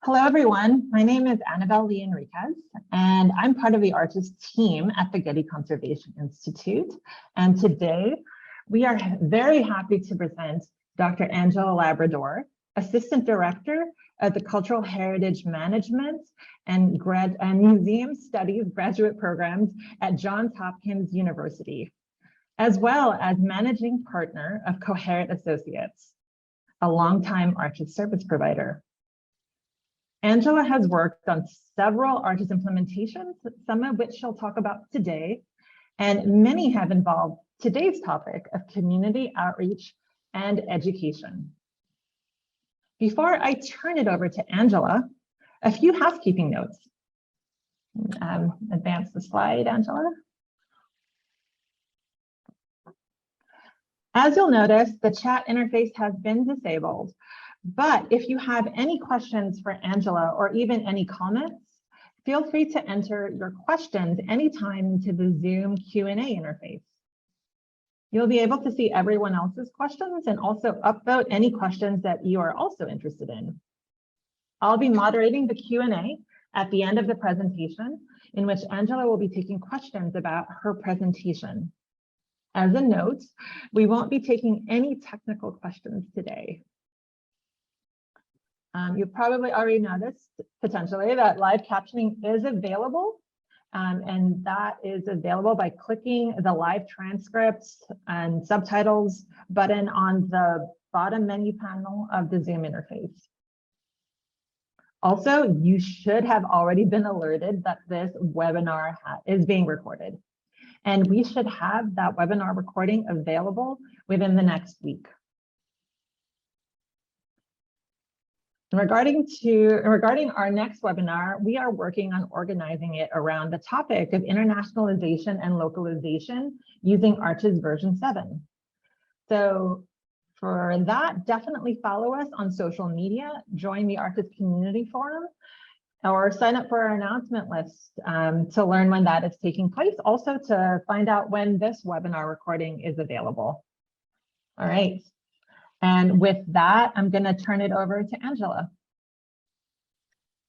Hello, everyone. My name is Annabel Enriquez, and I'm part of the artist team at the Getty Conservation Institute. And today, we are very happy to present Dr. Angela Labrador, Assistant Director of the Cultural Heritage Management and Museum Studies graduate programs at Johns Hopkins University, as well as Managing Partner of Coherit Associates, a longtime artist service provider. Angela has worked on several artist implementations, some of which she'll talk about today, and many have involved today's topic of community outreach and education. Before I turn it over to Angela, a few housekeeping notes. Advance the slide, Angela. As you'll notice, the chat interface has been disabled. But if you have any questions for Angela or even any comments, feel free to enter your questions anytime into the Zoom Q&A interface. You'll be able to see everyone else's questions and also upvote any questions that you are also interested in. I'll be moderating the Q&A at the end of the presentation, in which Angela will be taking questions about her presentation. As a note, we won't be taking any technical questions today. You've probably already noticed, potentially, that live captioning is available, and that is available by clicking the live transcripts and subtitles button on the bottom menu panel of the Zoom interface. Also, you should have already been alerted that this webinar is being recorded, and we should have that webinar recording available within the next week. Regarding our next webinar, we are working on organizing it around the topic of internationalization and localization using Arches version 7. So for that, definitely follow us on social media, join the Arches Community Forum, or sign up for our announcement list to learn when that is taking place, also to find out when this webinar recording is available. All right. And with that, I'm going to turn it over to Angela.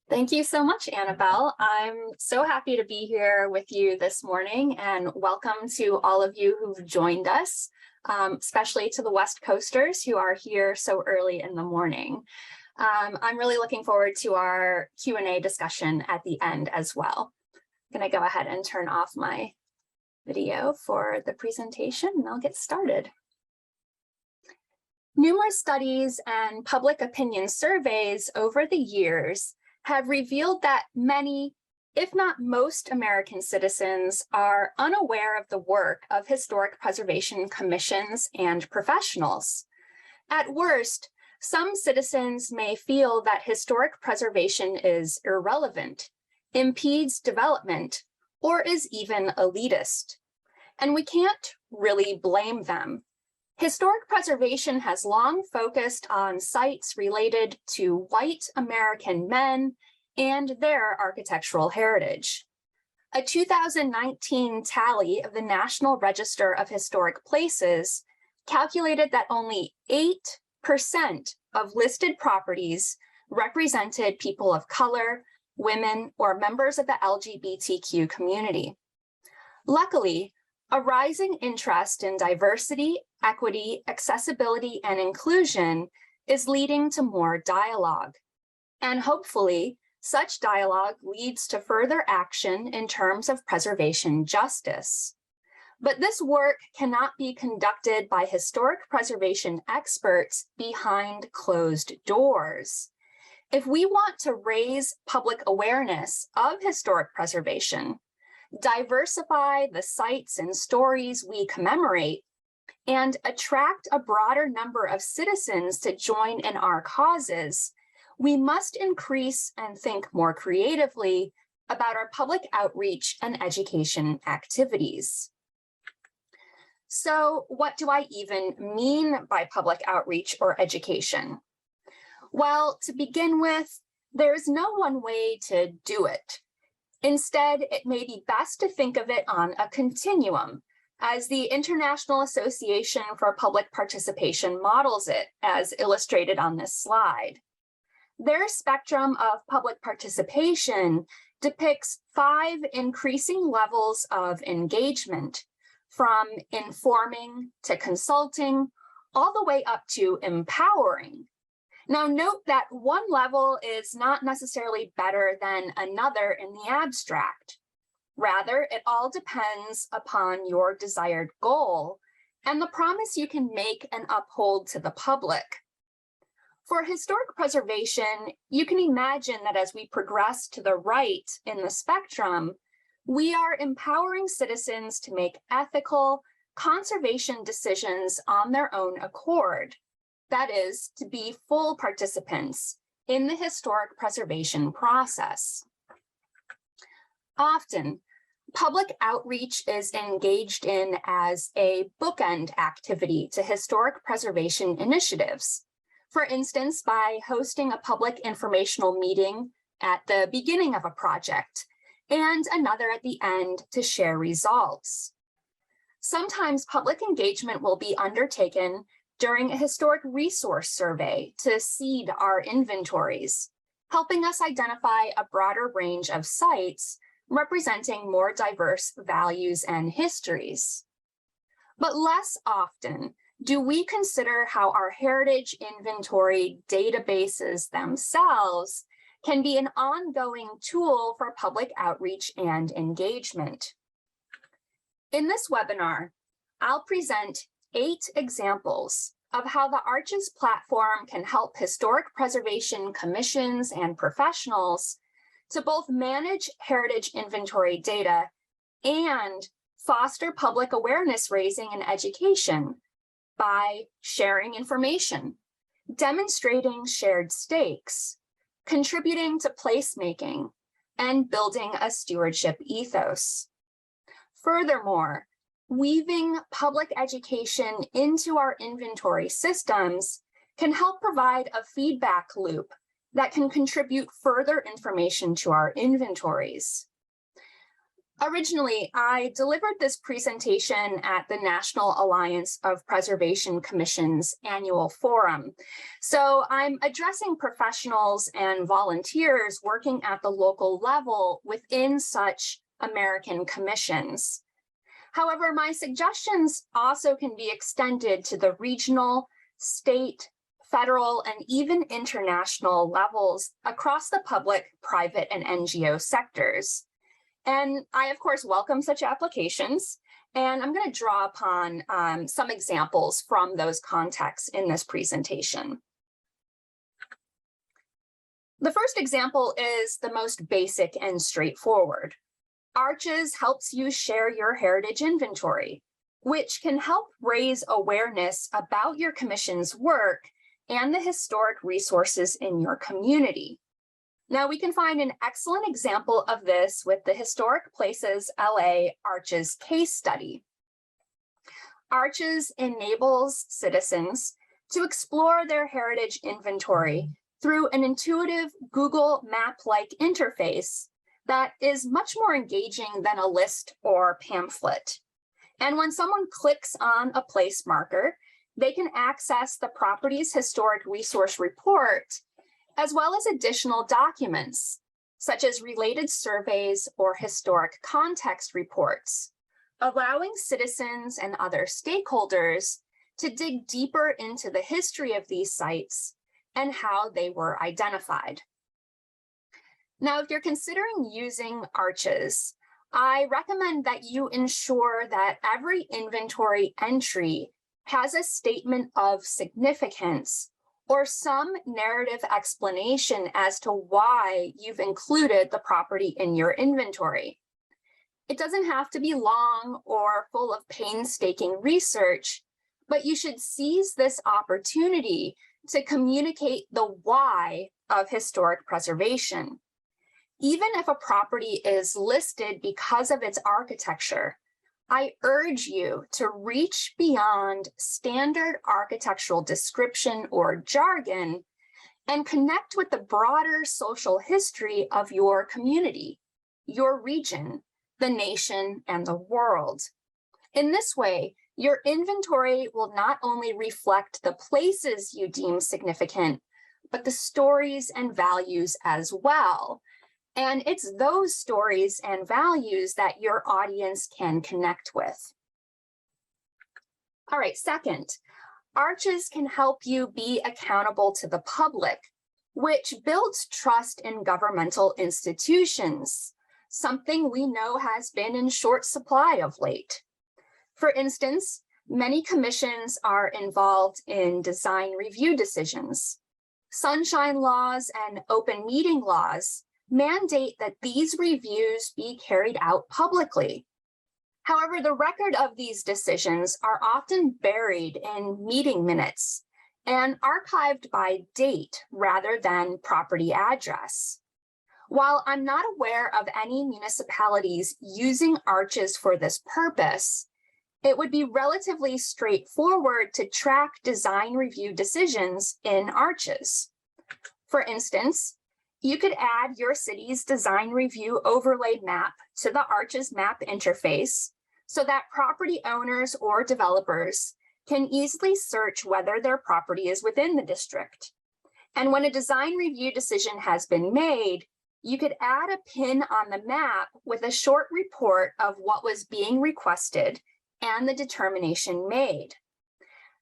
Thank you so much, Annabel. I'm so happy to be here with you this morning, and welcome to all of you who've joined us, especially to the West Coasters who are here so early in the morning. I'm really looking forward to our Q&A discussion at the end as well. I'm going to go ahead and turn off my video for the presentation, and I'll get started. Numerous studies and public opinion surveys over the years have revealed that many, if not most, American citizens are unaware of the work of historic preservation commissions and professionals. At worst, some citizens may feel that historic preservation is irrelevant, impedes development, or is even elitist. And we can't really blame them. Historic preservation has long focused on sites related to white American men and their architectural heritage. A 2019 tally of the National Register of Historic Places calculated that only 8% of listed properties represented people of color, women, or members of the LGBTQ community. Luckily, a rising interest in diversity, equity, accessibility, and inclusion is leading to more dialogue. And hopefully, such dialogue leads to further action in terms of preservation justice. But this work cannot be conducted by historic preservation experts behind closed doors. If we want to raise public awareness of historic preservation, diversify the sites and stories we commemorate, and attract a broader number of citizens to join in our causes, we must increase and think more creatively about our public outreach and education activities. So what do I even mean by public outreach or education? Well, to begin with, there's no one way to do it. Instead, it may be best to think of it on a continuum, as the International Association for Public Participation models it, as illustrated on this slide. Their spectrum of public participation depicts 5 increasing levels of engagement, from informing to consulting, all the way up to empowering. Now, note that one level is not necessarily better than another in the abstract. Rather, it all depends upon your desired goal and the promise you can make and uphold to the public. For historic preservation, you can imagine that as we progress to the right in the spectrum, we are empowering citizens to make ethical conservation decisions on their own accord. That is, to be full participants in the historic preservation process. Often, public outreach is engaged in as a bookend activity to historic preservation initiatives. For instance, by hosting a public informational meeting at the beginning of a project and another at the end to share results. Sometimes public engagement will be undertaken during a historic resource survey to seed our inventories, helping us identify a broader range of sites representing more diverse values and histories. But less often do we consider how our heritage inventory databases themselves can be an ongoing tool for public outreach and engagement. In this webinar, I'll present 8 examples of how the Arches platform can help historic preservation commissions and professionals to both manage heritage inventory data and foster public awareness raising and education by sharing information, demonstrating shared stakes, contributing to placemaking, and building a stewardship ethos. Furthermore, weaving public education into our inventory systems can help provide a feedback loop that can contribute further information to our inventories. Originally, I delivered this presentation at the National Alliance of Preservation Commissions annual forum. So I'm addressing professionals and volunteers working at the local level within such American commissions. However, my suggestions also can be extended to the regional, state, federal, and even international levels across the public, private, and NGO sectors. And I, of course, welcome such applications, and I'm going to draw upon some examples from those contexts in this presentation. The first example is the most basic and straightforward. Arches helps you share your heritage inventory, which can help raise awareness about your commission's work and the historic resources in your community. Now, we can find an excellent example of this with the Historic Places LA Arches case study. Arches enables citizens to explore their heritage inventory through an intuitive Google Map-like interface that is much more engaging than a list or pamphlet. And when someone clicks on a place marker, they can access the property's historic resource report, as well as additional documents, such as related surveys or historic context reports, allowing citizens and other stakeholders to dig deeper into the history of these sites and how they were identified. Now, if you're considering using Arches, I recommend that you ensure that every inventory entry has a statement of significance or some narrative explanation as to why you've included the property in your inventory. It doesn't have to be long or full of painstaking research, but you should seize this opportunity to communicate the why of historic preservation. Even if a property is listed because of its architecture, I urge you to reach beyond standard architectural description or jargon and connect with the broader social history of your community, your region, the nation, and the world. In this way, your inventory will not only reflect the places you deem significant, but the stories and values as well. And it's those stories and values that your audience can connect with. All right, second, arches can help you be accountable to the public, which builds trust in governmental institutions, something we know has been in short supply of late. For instance, many commissions are involved in design review decisions. Sunshine laws and open meeting laws mandate that these reviews be carried out publicly. However, the record of these decisions are often buried in meeting minutes and archived by date rather than property address. While I'm not aware of any municipalities using arches for this purpose, it would be relatively straightforward to track design review decisions in arches. For instance, you could add your city's design review overlaid map to the Arches map interface so that property owners or developers can easily search whether their property is within the district. And when a design review decision has been made, you could add a pin on the map with a short report of what was being requested and the determination made.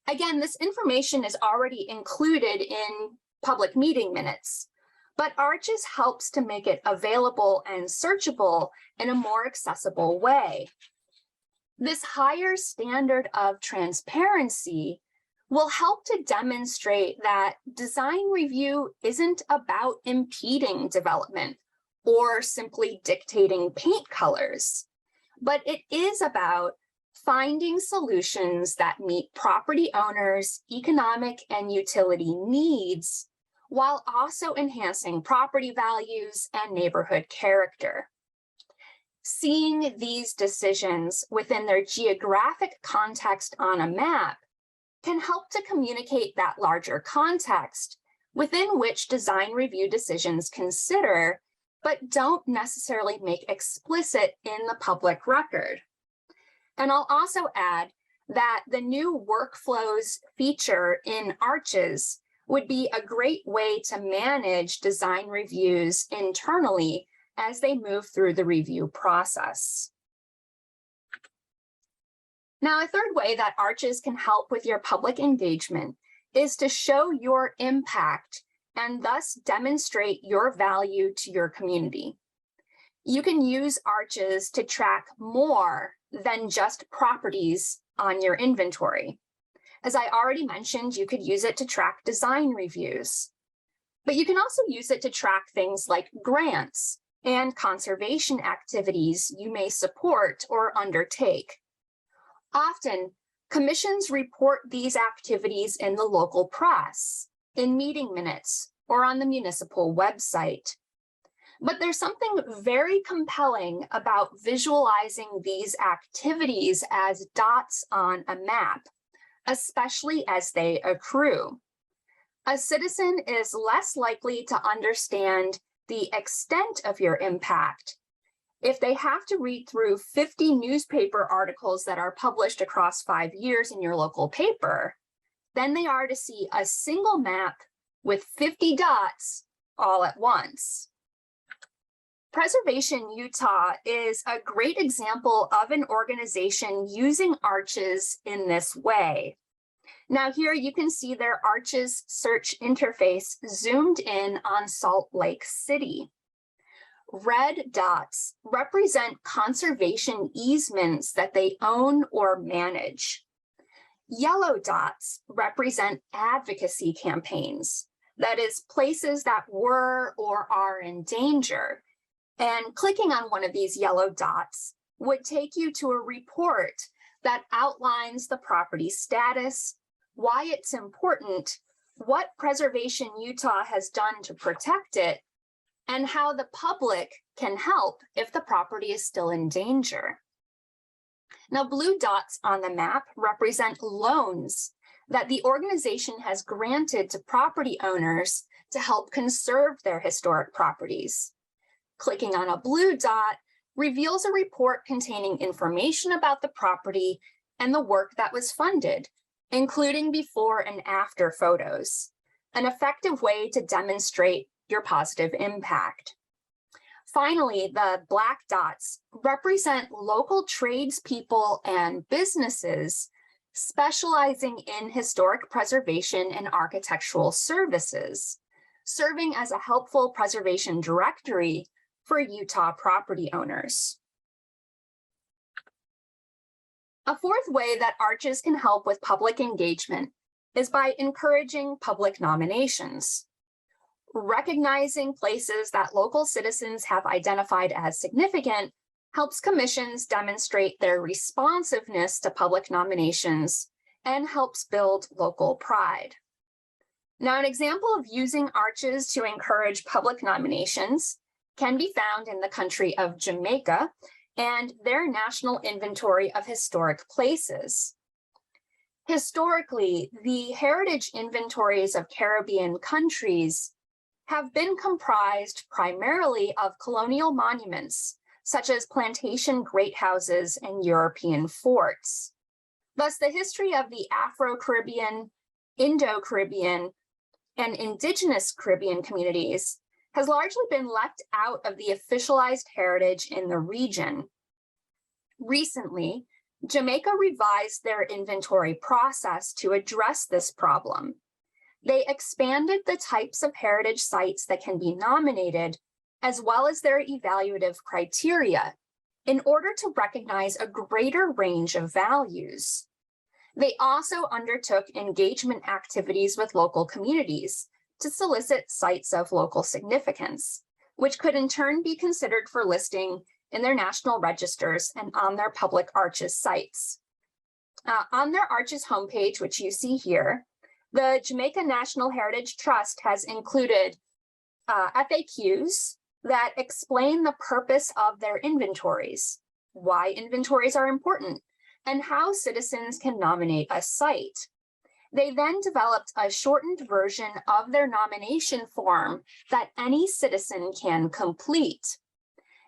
Again, this information is already included in public meeting minutes, but Arches helps to make it available and searchable in a more accessible way. This higher standard of transparency will help to demonstrate that design review isn't about impeding development or simply dictating paint colors, but it is about finding solutions that meet property owners' economic and utility needs while also enhancing property values and neighborhood character. Seeing these decisions within their geographic context on a map can help to communicate that larger context within which design review decisions consider, but don't necessarily make explicit in the public record. And I'll also add that the new workflows feature in Arches would be a great way to manage design reviews internally as they move through the review process. Now, a third way that Arches can help with your public engagement is to show your impact and thus demonstrate your value to your community. You can use Arches to track more than just properties on your inventory. As I already mentioned, you could use it to track design reviews, but you can also use it to track things like grants and conservation activities you may support or undertake. Often, commissions report these activities in the local press, in meeting minutes, or on the municipal website. But there's something very compelling about visualizing these activities as dots on a map, especially as they accrue. A citizen is less likely to understand the extent of your impact if they have to read through 50 newspaper articles that are published across 5 years in your local paper than they are to see a single map with 50 dots all at once. Preservation Utah is a great example of an organization using Arches in this way. Now here you can see their Arches search interface zoomed in on Salt Lake City. Red dots represent conservation easements that they own or manage. Yellow dots represent advocacy campaigns, that is, places that were or are in danger. And clicking on one of these yellow dots would take you to a report that outlines the property status, why it's important, what Preservation Utah has done to protect it, and how the public can help if the property is still in danger. Now, blue dots on the map represent loans that the organization has granted to property owners to help conserve their historic properties. Clicking on a blue dot reveals a report containing information about the property and the work that was funded, including before and after photos. an effective way to demonstrate your positive impact. Finally, the black dots represent local tradespeople and businesses specializing in historic preservation and architectural services, serving as a helpful preservation directory for Utah property owners. A fourth way that arches can help with public engagement is by encouraging public nominations. Recognizing places that local citizens have identified as significant helps commissions demonstrate their responsiveness to public nominations and helps build local pride. Now, an example of using arches to encourage public nominations can be found in the country of Jamaica and their National Inventory of Historic Places. Historically, the heritage inventories of Caribbean countries have been comprised primarily of colonial monuments, such as plantation great houses and European forts. Thus, the history of the Afro-Caribbean, Indo-Caribbean, and indigenous Caribbean communities has largely been left out of the officialized heritage in the region. Recently, Jamaica revised their inventory process to address this problem. They expanded the types of heritage sites that can be nominated, as well as their evaluative criteria, in order to recognize a greater range of values. They also undertook engagement activities with local communities to solicit sites of local significance, which could in turn be considered for listing in their national registers and on their public arches sites. On their arches homepage, which you see here, the Jamaica National Heritage Trust has included FAQs that explain the purpose of their inventories, why inventories are important, and how citizens can nominate a site. They then developed a shortened version of their nomination form that any citizen can complete.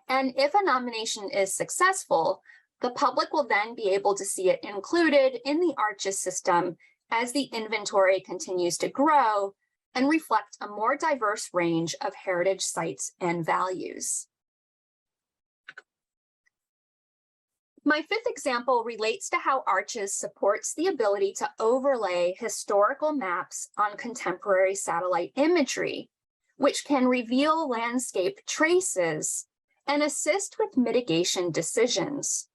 And if a nomination is successful, the public will then be able to see it included in the arches system as the inventory continues to grow and reflect a more diverse range of heritage sites and values. My fifth example relates to how arches supports the ability to overlay historical maps on contemporary satellite imagery, which can reveal landscape traces and assist with mitigation decisions.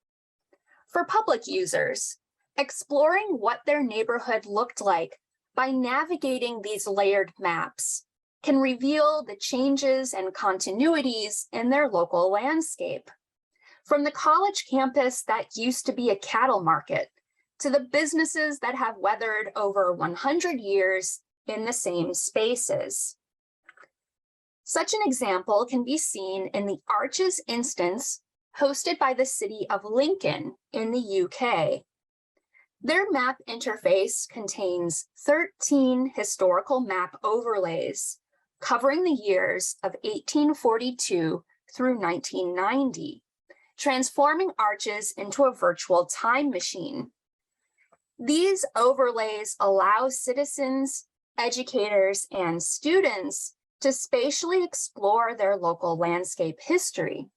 For public users, exploring what their neighborhood looked like by navigating these layered maps can reveal the changes and continuities in their local landscape. From the college campus that used to be a cattle market to the businesses that have weathered over 100 years in the same spaces. Such an example can be seen in the Arches instance hosted by the city of Lincoln in the UK. Their map interface contains 13 historical map overlays covering the years of 1842 through 1990, transforming Arches into a virtual time machine. These overlays allow citizens, educators, and students to spatially explore their local landscape history.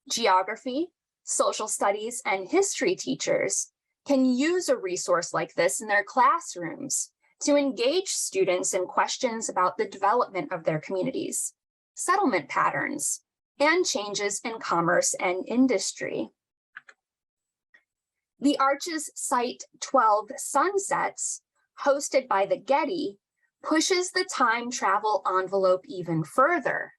Geography, social studies, and history teachers can use a resource like this in their classrooms to engage students in questions about the development of their communities, settlement patterns, and changes in commerce and industry. The Arches Site 12 Sunsets, hosted by the Getty, pushes the time travel envelope even further.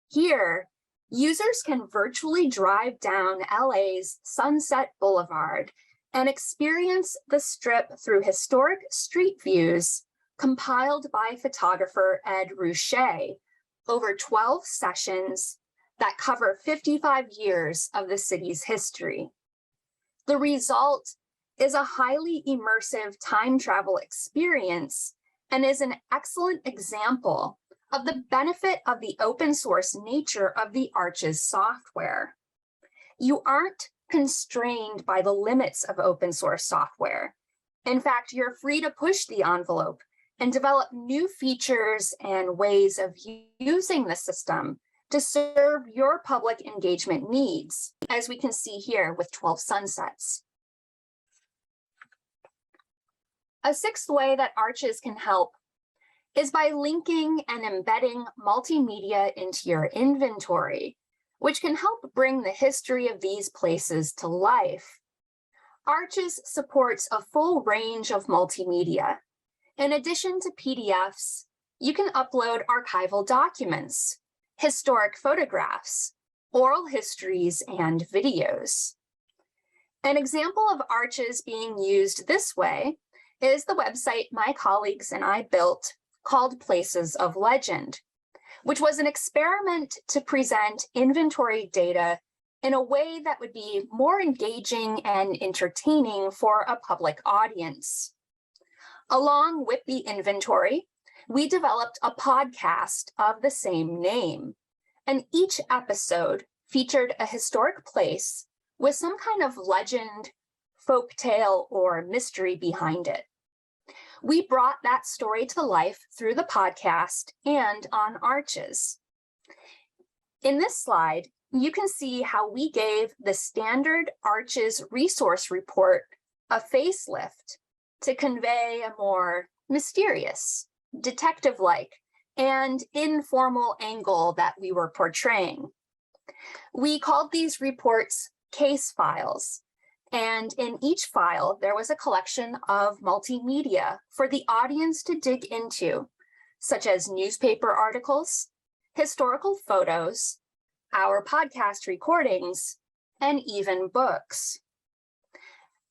Here, users can virtually drive down LA's Sunset Boulevard and experience the strip through historic street views compiled by photographer Ed Ruscha over 12 sessions that cover 55 years of the city's history. The result is a highly immersive time travel experience and is an excellent example of the benefit of the open source nature of the Arches software. You aren't constrained by the limits of open source software. In fact, you're free to push the envelope and develop new features and ways of using the system to serve your public engagement needs, as we can see here with 12 Sunsets. A sixth way that Arches can help is by linking and embedding multimedia into your inventory, which can help bring the history of these places to life. Arches supports a full range of multimedia. In addition to PDFs, you can upload archival documents, historic photographs, oral histories, and videos. An example of Arches being used this way is the website my colleagues and I built called Places of Legend, which was an experiment to present inventory data in a way that would be more engaging and entertaining for a public audience. Along with the inventory, we developed a podcast of the same name, and each episode featured a historic place with some kind of legend, folktale, or mystery behind it. We brought that story to life through the podcast and on Arches. In this slide, you can see how we gave the standard Arches resource report a facelift to convey a more mysterious, detective-like, and informal angle that we were portraying. We called these reports case files, and in each file, there was a collection of multimedia for the audience to dig into, such as newspaper articles, historical photos, our podcast recordings, and even books.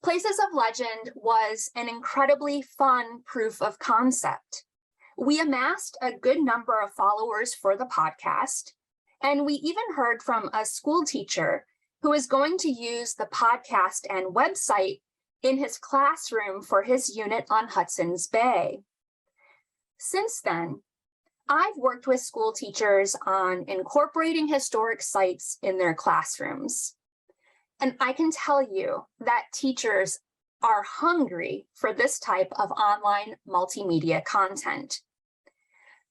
Places of Legend was an incredibly fun proof of concept. We amassed a good number of followers for the podcast, and we even heard from a school teacher who is going to use the podcast and website in his classroom for his unit on Hudson's Bay. Since then, I've worked with school teachers on incorporating historic sites in their classrooms. And I can tell you that teachers are hungry for this type of online multimedia content.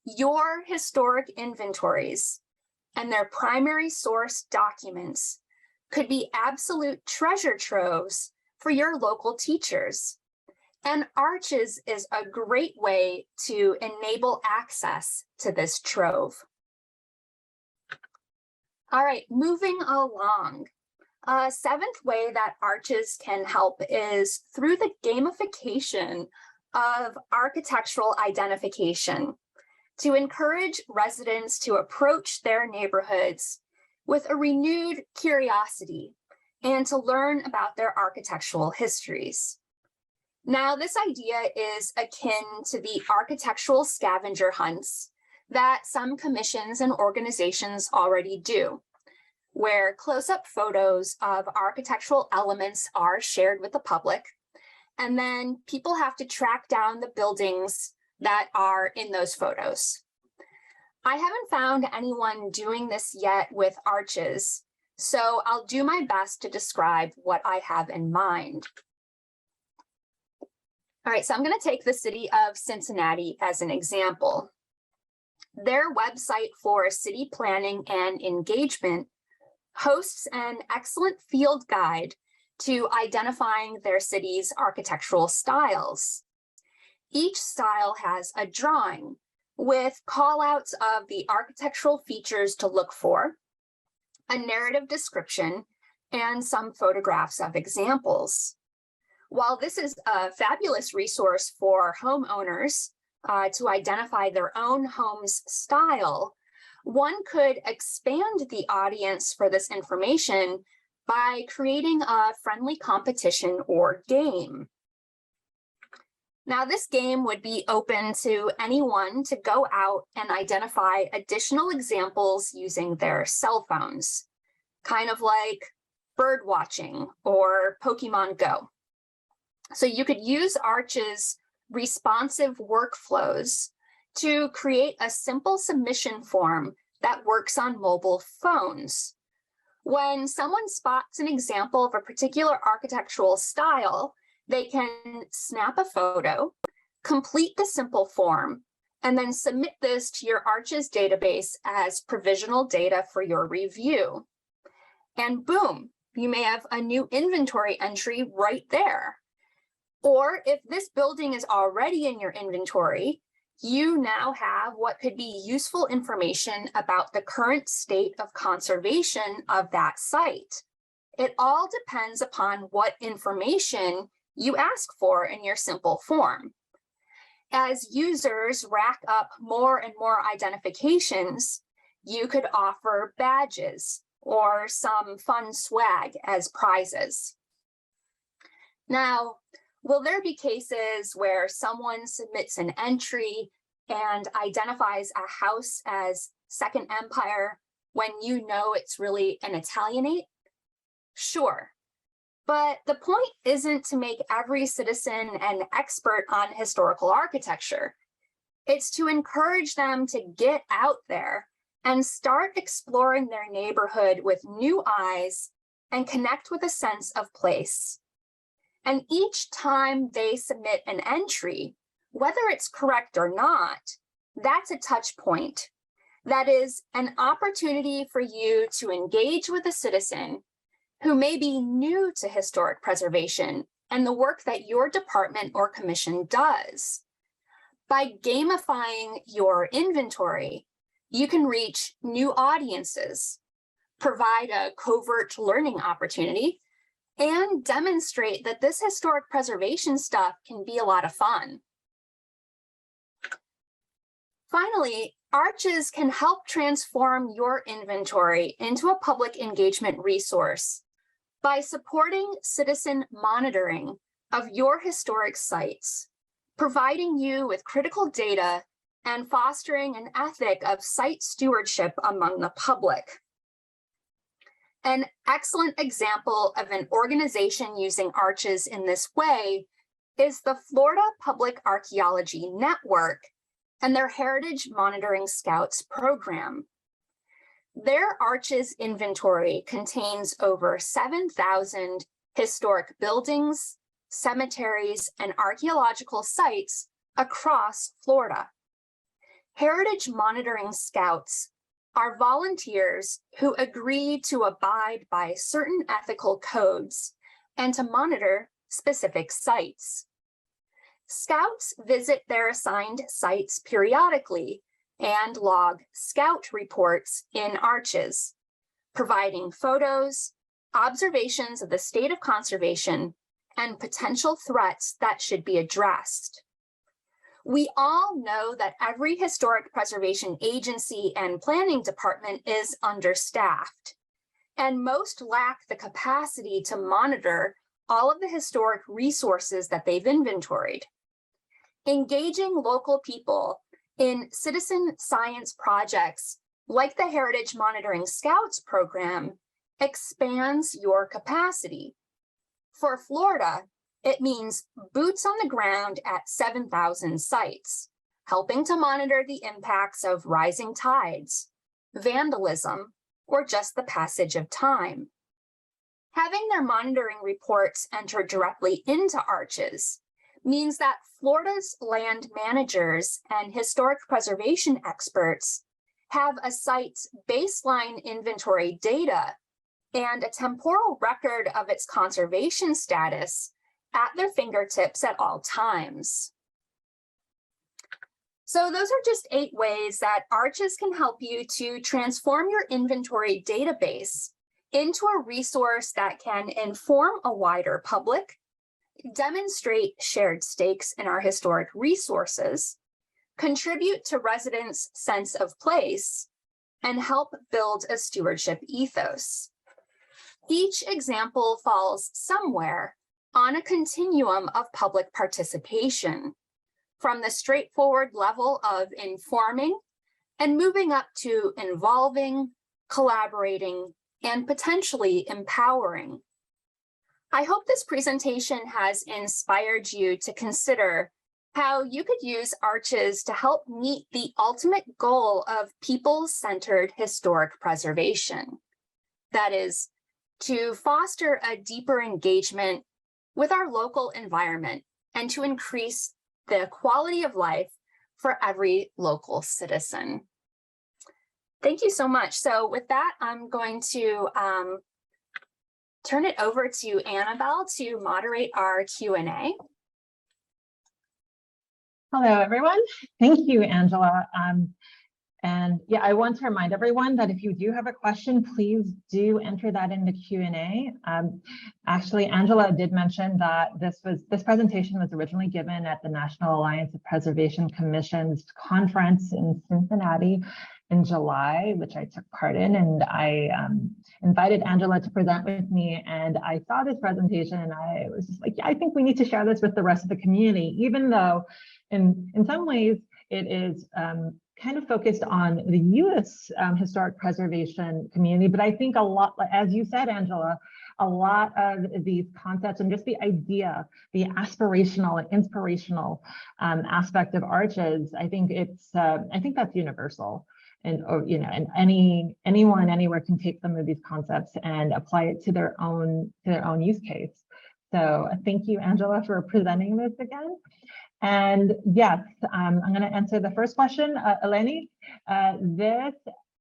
Your historic inventories and their primary source documents could be absolute treasure troves for your local teachers. And Arches is a great way to enable access to this trove. All right, moving along. A seventh way that Arches can help is through the gamification of architectural identification to encourage residents to approach their neighborhoods with a renewed curiosity and to learn about their architectural histories. Now, this idea is akin to the architectural scavenger hunts that some commissions and organizations already do, where close-up photos of architectural elements are shared with the public, and then people have to track down the buildings that are in those photos. I haven't found anyone doing this yet with Arches, so I'll do my best to describe what I have in mind. All right, so I'm going to take the city of Cincinnati as an example. Their website for city planning and engagement hosts an excellent field guide to identifying their city's architectural styles. Each style has a drawing with callouts of the architectural features to look for, a narrative description, and some photographs of examples. While this is a fabulous resource for homeowners to identify their own home's style, one could expand the audience for this information by creating a friendly competition or game. Now, this game would be open to anyone to go out and identify additional examples using their cell phones, kind of like bird watching or Pokemon Go. So you could use Arches' responsive workflows to create a simple submission form that works on mobile phones. When someone spots an example of a particular architectural style, they can snap a photo, complete the simple form, and then submit this to your Arches database as provisional data for your review. And boom, you may have a new inventory entry right there. Or if this building is already in your inventory, you now have what could be useful information about the current state of conservation of that site. It all depends upon what information you ask for in your simple form. As users rack up more and more identifications, you could offer badges or some fun swag as prizes. Now, will there be cases where someone submits an entry and identifies a house as Second Empire when you know it's really an Italianate? Sure, but the point isn't to make every citizen an expert on historical architecture. It's to encourage them to get out there and start exploring their neighborhood with new eyes and connect with a sense of place. And each time they submit an entry, whether it's correct or not, that's a touch point. That is an opportunity for you to engage with a citizen who may be new to historic preservation and the work that your department or commission does. By gamifying your inventory, you can reach new audiences, provide a covert learning opportunity, and demonstrate that this historic preservation stuff can be a lot of fun. Finally, Arches can help transform your inventory into a public engagement resource by supporting citizen monitoring of your historic sites, providing you with critical data and fostering an ethic of site stewardship among the public. An excellent example of an organization using Arches in this way is the Florida Public Archaeology Network and their Heritage Monitoring Scouts program. Their Arches inventory contains over 7,000 historic buildings, cemeteries, and archaeological sites across Florida. Heritage Monitoring Scouts are volunteers who agree to abide by certain ethical codes and to monitor specific sites. Scouts visit their assigned sites periodically and log scout reports in Arches, providing photos, observations of the state of conservation, and potential threats that should be addressed. We all know that every historic preservation agency and planning department is understaffed, and most lack the capacity to monitor all of the historic resources that they've inventoried. Engaging local people in citizen science projects like the Heritage Monitoring Scouts program expands your capacity. For Florida, it means boots on the ground at 7,000 sites, helping to monitor the impacts of rising tides, vandalism, or just the passage of time. Having their monitoring reports enter directly into Arches means that Florida's land managers and historic preservation experts have a site's baseline inventory data and a temporal record of its conservation status at their fingertips at all times. So those are just 8 ways that Arches can help you to transform your inventory database into a resource that can inform a wider public, demonstrate shared stakes in our historic resources, contribute to residents' sense of place, and help build a stewardship ethos. Each example falls somewhere on a continuum of public participation, from the straightforward level of informing and moving up to involving, collaborating, and potentially empowering. I hope this presentation has inspired you to consider how you could use Arches to help meet the ultimate goal of people-centered historic preservation. That is, to foster a deeper engagement with our local environment and to increase the quality of life for every local citizen. Thank you so much. So with that, I'm going to turn it over to Annabel to moderate our Q&A. Hello, everyone. Thank you, Angela. And yeah, I want to remind everyone that if you do have a question, please do enter that in the Q&A. Actually, Angela did mention that this presentation was originally given at the National Alliance of Preservation Commission's conference in Cincinnati in July, which I took part in, and I invited Angela to present with me, and I saw this presentation and I was just like, yeah, I think we need to share this with the rest of the community, even though in some ways it is kind of focused on the U.S. Historic preservation community, but I think a lot, as you said, Angela, a lot of these concepts and just the idea, the aspirational and inspirational aspect of arches, I think that's universal, and anyone anywhere can take some of these concepts and apply it to their own use case. So thank you, Angela, for presenting this again. And yes, I'm going to answer the first question. Eleni, this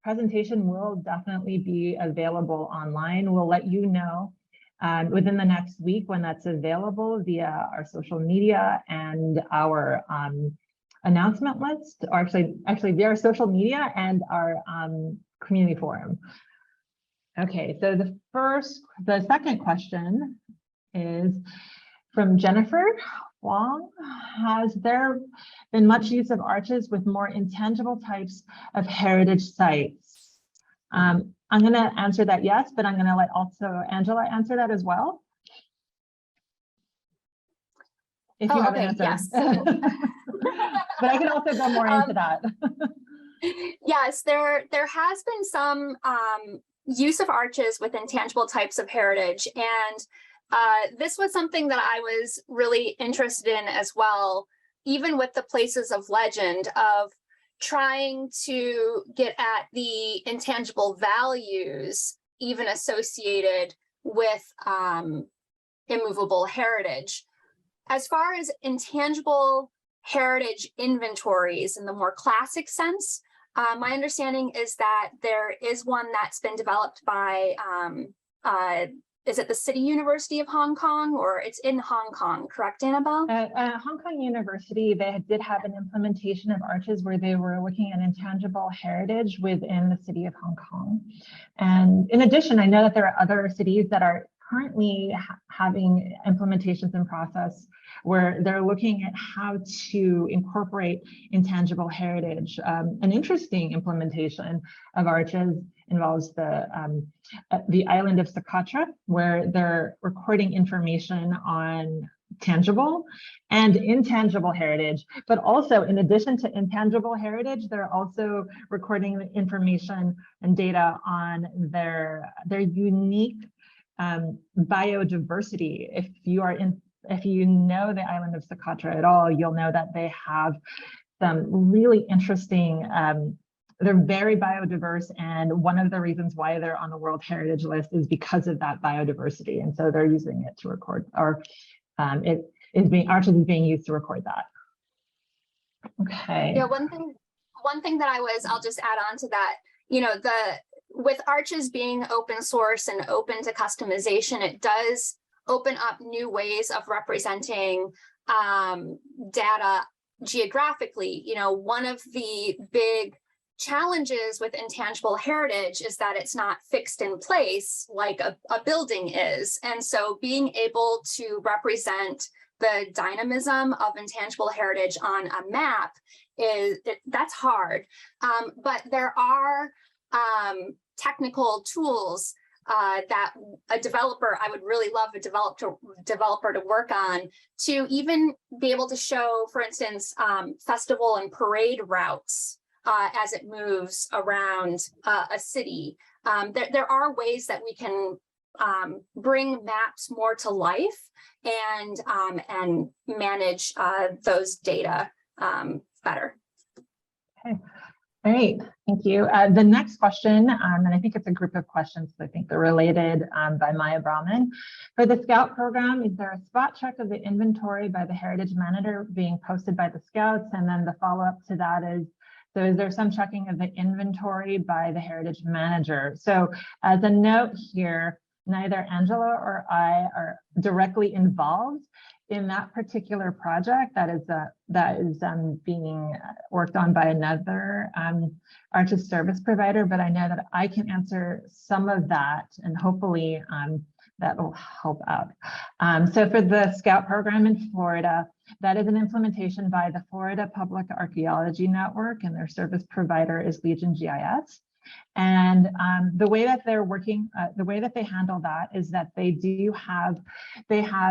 presentation will definitely be available online. We'll let you know within the next week when that's available via our social media and our announcement list, or actually via our social media and our community forum. Okay, so the second question is from Jennifer Wong. Has there been much use of arches with more intangible types of heritage sites? I'm going to answer that yes, but I'm going to let also Angela answer that as well. If you have an answer. Yes. But I can also go more into that. Yes, there has been some use of arches with intangible types of heritage, and this was something that I was really interested in as well, even with the places of legend, of trying to get at the intangible values even associated with immovable heritage. As far as intangible heritage inventories in the more classic sense, my understanding is that there is one that's been developed by is it the City University of Hong Kong, or it's in Hong Kong, correct, Annabel? Hong Kong University, they did have an implementation of arches where they were looking at intangible heritage within the city of Hong Kong. And in addition, I know that there are other cities that are currently having implementations in process where they're looking at how to incorporate intangible heritage. An interesting implementation of arches involves the island of Socotra, where they're recording information on tangible and intangible heritage, but also in addition to intangible heritage, they're also recording information and data on their unique biodiversity. If you know the island of Socotra at all, you'll know that they have some really interesting, they're very biodiverse, and one of the reasons why they're on the World Heritage List is because of that biodiversity, and so they're using it to record, or arches is being used to record that. Okay. Yeah, one thing that I'll just add on to that, with arches being open source and open to customization, it does open up new ways of representing data geographically. One of the big challenges with intangible heritage is that it's not fixed in place like a building is. And so being able to represent the dynamism of intangible heritage on a map that's hard. But there are technical tools that a developer, I would really love a developer to work on, to even be able to show, for instance, festival and parade routes as it moves around a city. There are ways that we can bring maps more to life and manage those data better. Okay. All right, thank you. The next question, and I think it's a group of questions, I think they're related, by Maya Brahman. For the Scout program, is there a spot check of the inventory by the heritage manager being posted by the Scouts? And then the follow-up to that is, so is there some checking of the inventory by the heritage manager? So as a note here, neither Angela or I are directly involved in that particular project. That is being worked on by another ARCHES service provider, but I know that I can answer some of that, and hopefully that will help out. So for the Scout program in Florida, that is an implementation by the Florida Public Archaeology Network, and their service provider is Legion GIS. And the way that they're working, the way that they handle that is that they have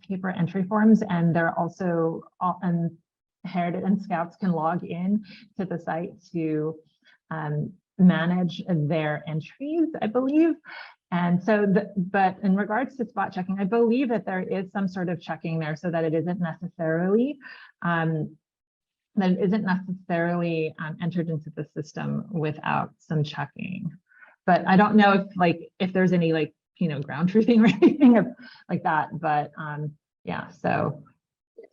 paper entry forms, and they're also and Heritage and Scouts can log in to the site to manage their entries, I believe. And so, but in regards to spot checking, I believe that there is some sort of checking there, so that it isn't necessarily entered into the system without some checking. But I don't know if there's any ground truthing or anything like that. But yeah, so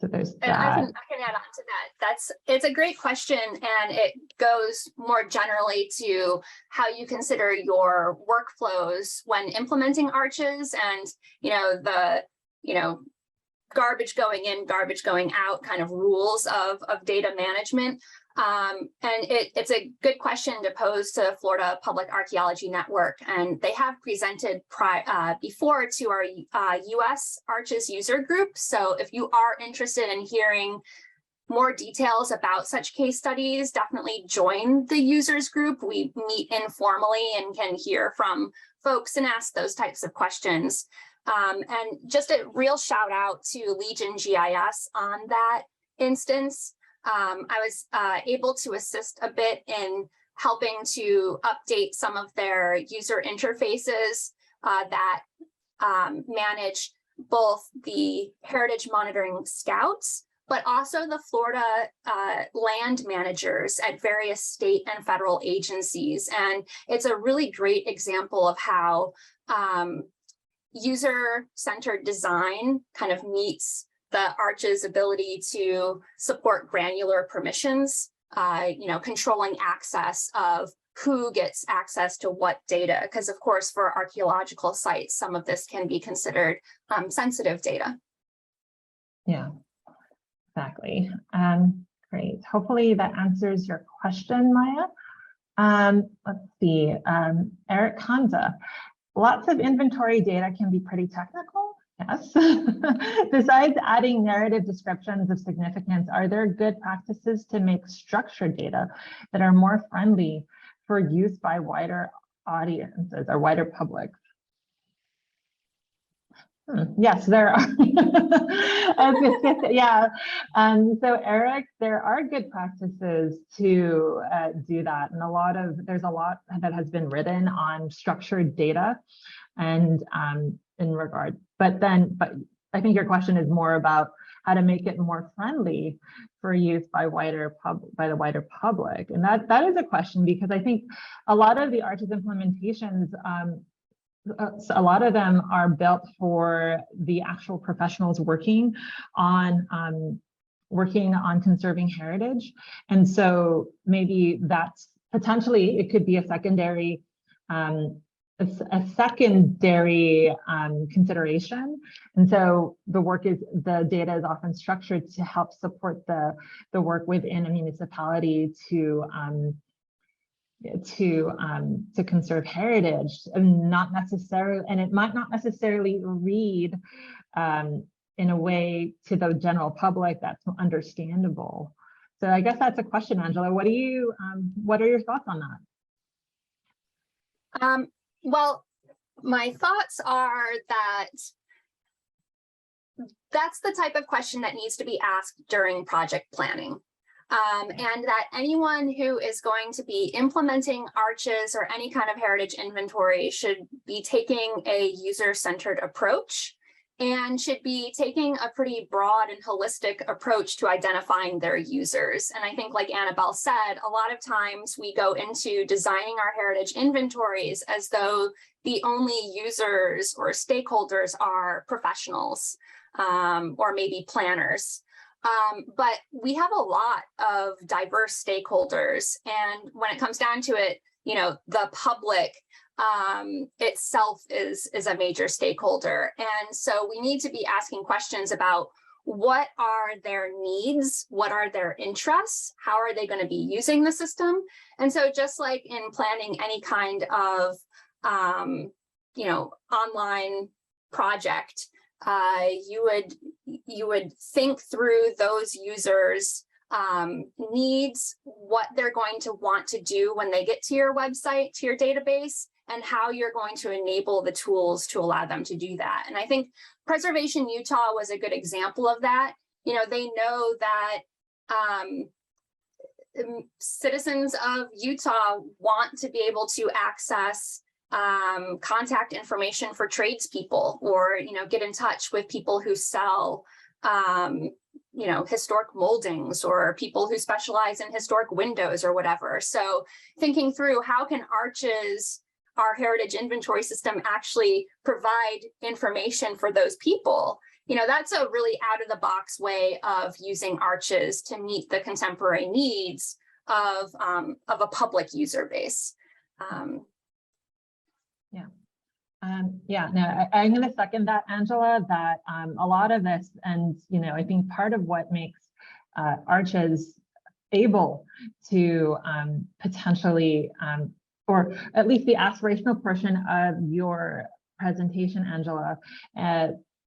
there's that. I can add on to that. It's a great question, and it goes more generally to how you consider your workflows when implementing ARCHES, and the garbage going in, garbage going out kind of rules of data management. And it's a good question to pose to Florida Public Archaeology Network. And they have presented before to our US ARCHES user group. So if you are interested in hearing more details about such case studies, definitely join the users group. We meet informally and can hear from folks and ask those types of questions. And just a real shout out to Legion GIS on that instance. I was able to assist a bit in helping to update some of their user interfaces that manage both the heritage monitoring scouts, but also the Florida land managers at various state and federal agencies. And it's a really great example of how user-centered design kind of meets the ARCHES ability to support granular permissions, controlling access of who gets access to what data. Because of course, for archaeological sites, some of this can be considered sensitive data. Yeah, exactly. Great. Hopefully that answers your question, Maya. Let's see, Eric Kanza. Lots of inventory data can be pretty technical, yes. Besides adding narrative descriptions of significance, are there good practices to make structured data that are more friendly for use by wider audiences or wider public? Yes, there are. Yeah. So Eric, there are good practices to do that, and there's a lot that has been written on structured data, and in regard. But I think your question is more about how to make it more friendly for use by the wider public, and that is a question, because I think a lot of the ARCHES implementations. So a lot of them are built for the actual professionals working on conserving heritage, and so maybe that's potentially it could be a secondary consideration. And so the data is often structured to help support the work within a municipality to conserve heritage, and not necessarily, and it might not necessarily read in a way to the general public that's understandable. So I guess that's a question, Angela. What are your thoughts on that? Well, my thoughts are that that's the type of question that needs to be asked during project planning. And that anyone who is going to be implementing ARCHES or any kind of heritage inventory should be taking a user-centered approach and should be taking a pretty broad and holistic approach to identifying their users. And I think, like Annabel said, a lot of times we go into designing our heritage inventories as though the only users or stakeholders are professionals or maybe planners. But we have a lot of diverse stakeholders. And when it comes down to it, you know, the public itself is a major stakeholder. And so we need to be asking questions about what are their needs, what are their interests, how are they going to be using the system. And so just like in planning any kind of, you know, online project, you would think through those users' needs, what they're going to want to do when they get to your website, to your database, and how you're going to enable the tools to allow them to do that. And I think Preservation Utah was a good example of that. You know, they know that citizens of Utah want to be able to access contact information for tradespeople, or, you know, get in touch with people who sell, you know, historic moldings, or people who specialize in historic windows or whatever. So thinking through, how can Arches, our heritage inventory system, actually provide information for those people? You know, that's a really out of the box way of using Arches to meet the contemporary needs of a public user base. Yeah, no, I'm going to second that, Angela, that a lot of this, and, you know, I think part of what makes Arches able to potentially, or at least the aspirational portion of your presentation, Angela,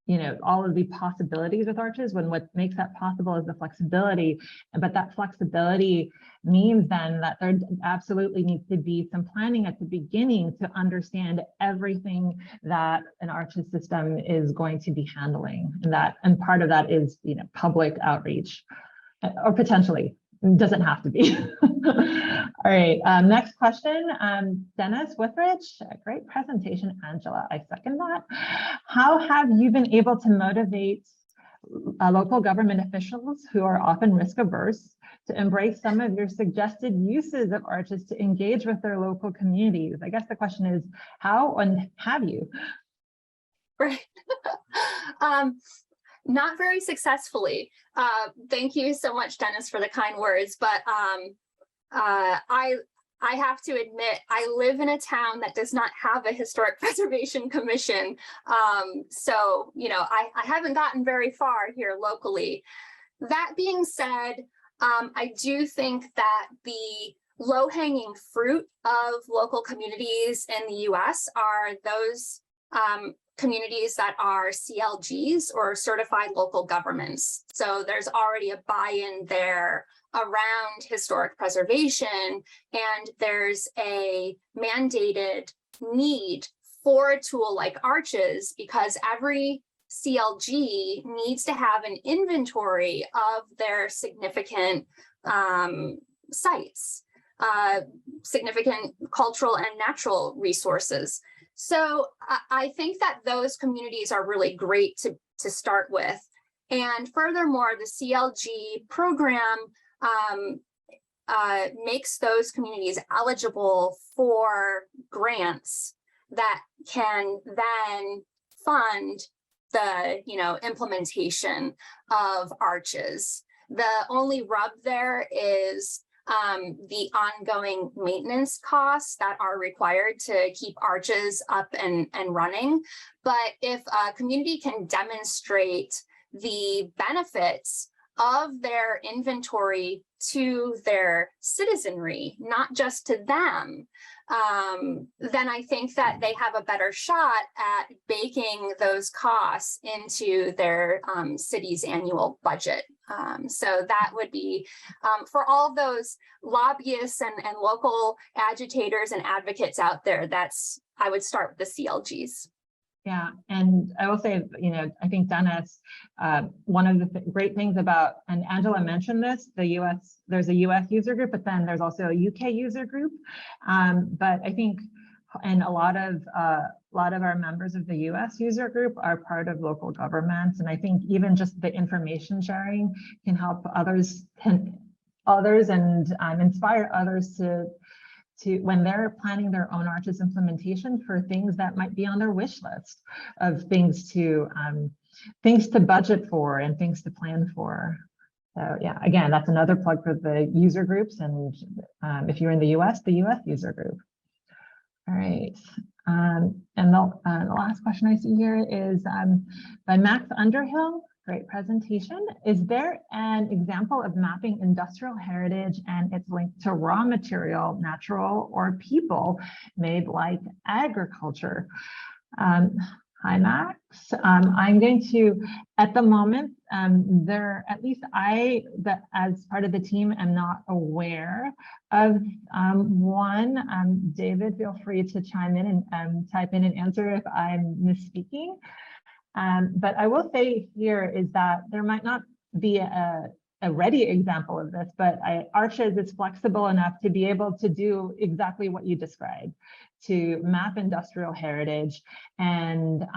you know, all of the possibilities with Arches, when what makes that possible is the flexibility. But that flexibility means then that there absolutely needs to be some planning at the beginning to understand everything that an Arches system is going to be handling. And part of that is, you know, public outreach, or potentially. Doesn't have to be. All right, next question, Dennis Withridge. Great presentation, Angela. I second that. How have you been able to motivate local government officials who are often risk averse to embrace some of your suggested uses of Arches to engage with their local communities? I guess the question is, how and have you? Right. Not very successfully. Thank you so much, Dennis, for the kind words. But I have to admit, I live in a town that does not have a historic preservation commission. So, you know, I haven't gotten very far here locally. That being said, I do think that the low-hanging fruit of local communities in the US are those communities that are CLGs, or certified local governments. So there's already a buy-in there around historic preservation, and there's a mandated need for a tool like Arches, because every CLG needs to have an inventory of their significant sites, significant cultural and natural resources. So I think that those communities are really great to start with. And furthermore, the CLG program makes those communities eligible for grants that can then fund the, you know, implementation of Arches. The only rub there is the ongoing maintenance costs that are required to keep Arches up and running. But if a community can demonstrate the benefits of their inventory to their citizenry, not just to them, then I think that they have a better shot at baking those costs into their city's annual budget. So that would be for all those lobbyists and local agitators and advocates out there, I would start with the CLGs. Yeah, and I will say, you know, I think Dennis, one of the great things about, and Angela mentioned this, the US, there's a US user group, but then there's also a UK user group. But I think and a lot of our members of the US user group are part of local governments. And I think even just the information sharing can help others and inspire others to when they're planning their own Arches implementation for things that might be on their wish list of things to budget for and things to plan for. So yeah, again, that's another plug for the user groups. And if you're in the US user group. All right. And the last question I see here is by Max Underhill. Great presentation. Is there an example of mapping industrial heritage and its link to raw material, natural, or people made like agriculture? Hi, Max. I'm going to, at the moment, as part of the team, am not aware of one. David, feel free to chime in and type in and answer if I'm misspeaking. But I will say here is that there might not be a ready example of this, but Arches is flexible enough to be able to do exactly what you described, to map industrial heritage and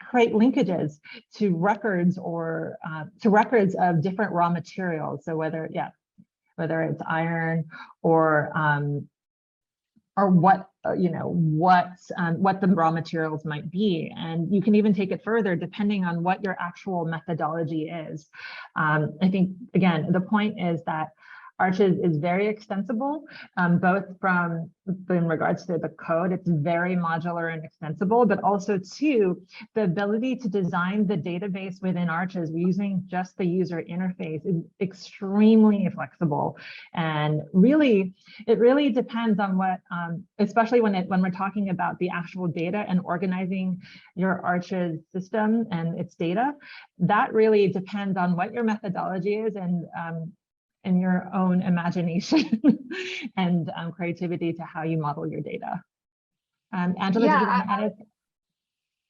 create linkages to records or to records of different raw materials. So whether it's iron or what what the raw materials might be. And you can even take it further depending on what your actual methodology is. I think, again, the point is that Arches is very extensible, both in regards to the code, it's very modular and extensible, but also too, the ability to design the database within Arches using just the user interface is extremely flexible. And really, it really depends on what, especially when we're talking about the actual data and organizing your Arches system and its data, that really depends on what your methodology is and your own imagination and creativity to how you model your data. Angela, did you want to add it?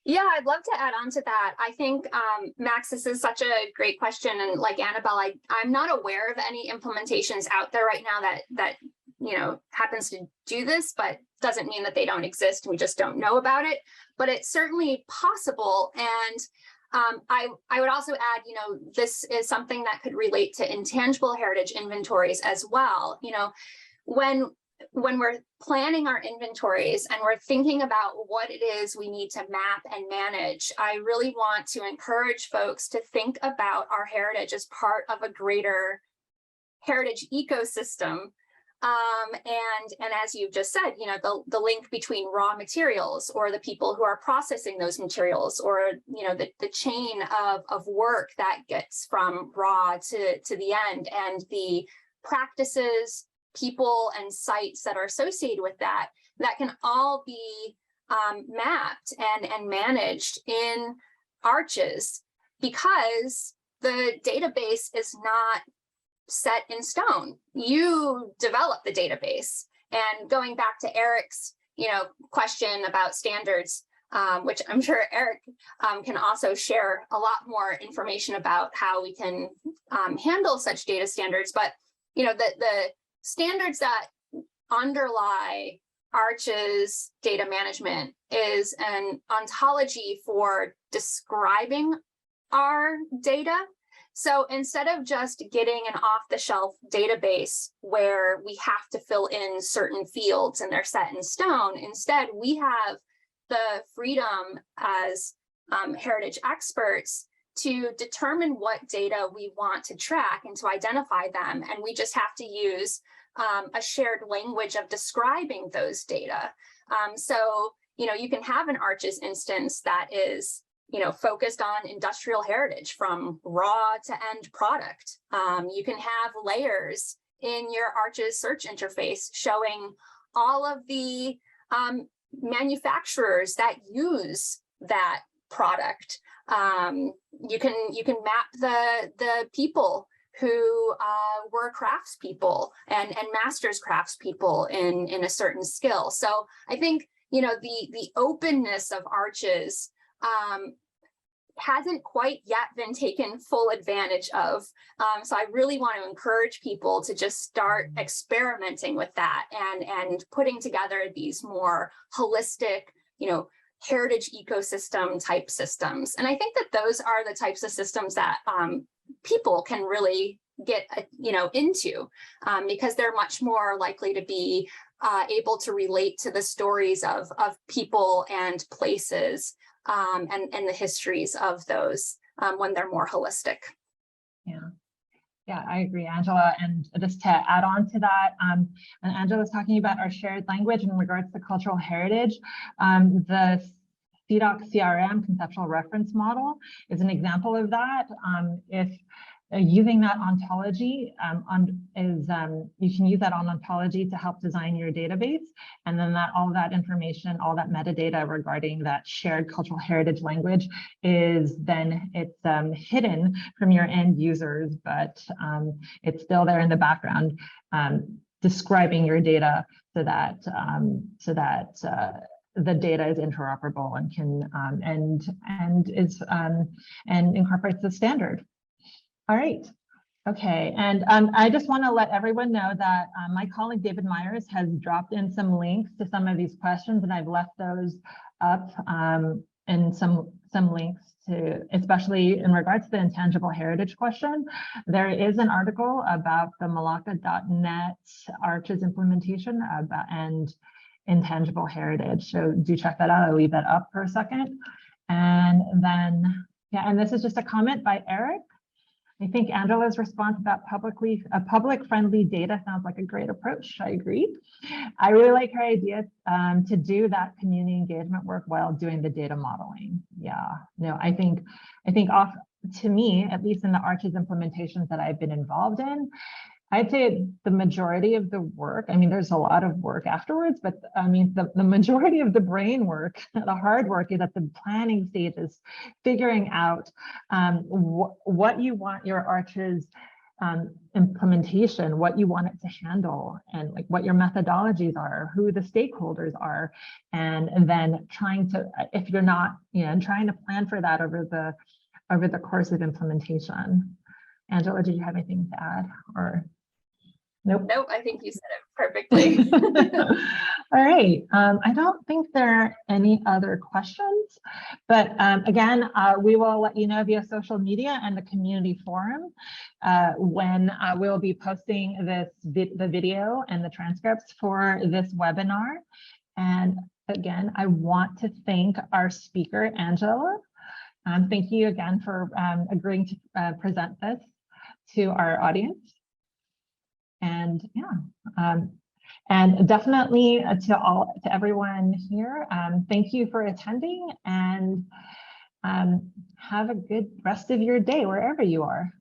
Yeah, I'd love to add on to that. I think, Max, this is such a great question. And like Annabelle, I'm not aware of any implementations out there right now that happens to do this, but doesn't mean that they don't exist. We just don't know about it. But it's certainly possible. And I would also add, this is something that could relate to intangible heritage inventories as well. When we're planning our inventories and we're thinking about what it is we need to map and manage, I really want to encourage folks to think about our heritage as part of a greater heritage ecosystem. And as you've just said, the link between raw materials or the people who are processing those materials, or the chain of work that gets from raw to the end, and the practices, people, and sites that are associated with that can all be mapped and managed in Arches, because the database is not set in stone. You develop the database. And going back to Eric's question about standards, which I'm sure Eric can also share a lot more information about how we can handle such data standards. But the standards that underlie Arches data management is an ontology for describing our data. So instead of just getting an off-the-shelf database where we have to fill in certain fields and they're set in stone, instead we have the freedom as heritage experts to determine what data we want to track and to identify them. And we just have to use a shared language of describing those data. So you can have an Arches instance that is focused on industrial heritage from raw to end product. You can have layers in your Arches search interface showing all of the manufacturers that use that product. You can map the people who were craftspeople and masters craftspeople in a certain skill. So I think the openness of Arches hasn't quite yet been taken full advantage of. So I really want to encourage people to just start experimenting with that and putting together these more holistic, heritage ecosystem type systems. And I think that those are the types of systems that people can really get into, because they're much more likely to be able to relate to the stories of people and places, and the histories of those when they're more holistic. Yeah, I agree, Angela. And just to add on to that, and Angela was talking about our shared language in regards to cultural heritage. The CDOC CRM, conceptual reference model, is an example of that. If using that ontology you can use that on ontology to help design your database, and then all that information, all that metadata regarding that shared cultural heritage language is then hidden from your end users, but it's still there in the background, describing your data so that the data is interoperable and can and incorporates the standard. All right. Okay, and I just want to let everyone know that my colleague David Myers has dropped in some links to some of these questions, and I've left those up, and some links to, especially in regards to the intangible heritage question. There is an article about the Malacca.net Arches implementation and intangible heritage, so do check that out. I'll leave that up for a second. And then, yeah, and this is just a comment by Eric. I think Angela's response about public-friendly data sounds like a great approach. I agree. I really like her idea to do that community engagement work while doing the data modeling. Yeah, no, I think to me, at least in the Arches implementations that I've been involved in, I'd say the majority of the work, I mean, there's a lot of work afterwards, but I mean, the majority of the brain work, the hard work is at the planning stages, figuring out what you want your Arches implementation, what you want it to handle, and like what your methodologies are, who the stakeholders are, and then trying to, if you're not, trying to plan for that over the course of implementation. Angela, did you have anything to add, or? Nope. Nope, I think you said it perfectly. All right. I don't think there are any other questions, but again, we will let you know via social media and the community forum when we'll be posting the video and the transcripts for this webinar. And again, I want to thank our speaker, Angela. Thank you again for agreeing to present this to our audience. And yeah, and definitely to everyone here, thank you for attending, and have a good rest of your day wherever you are.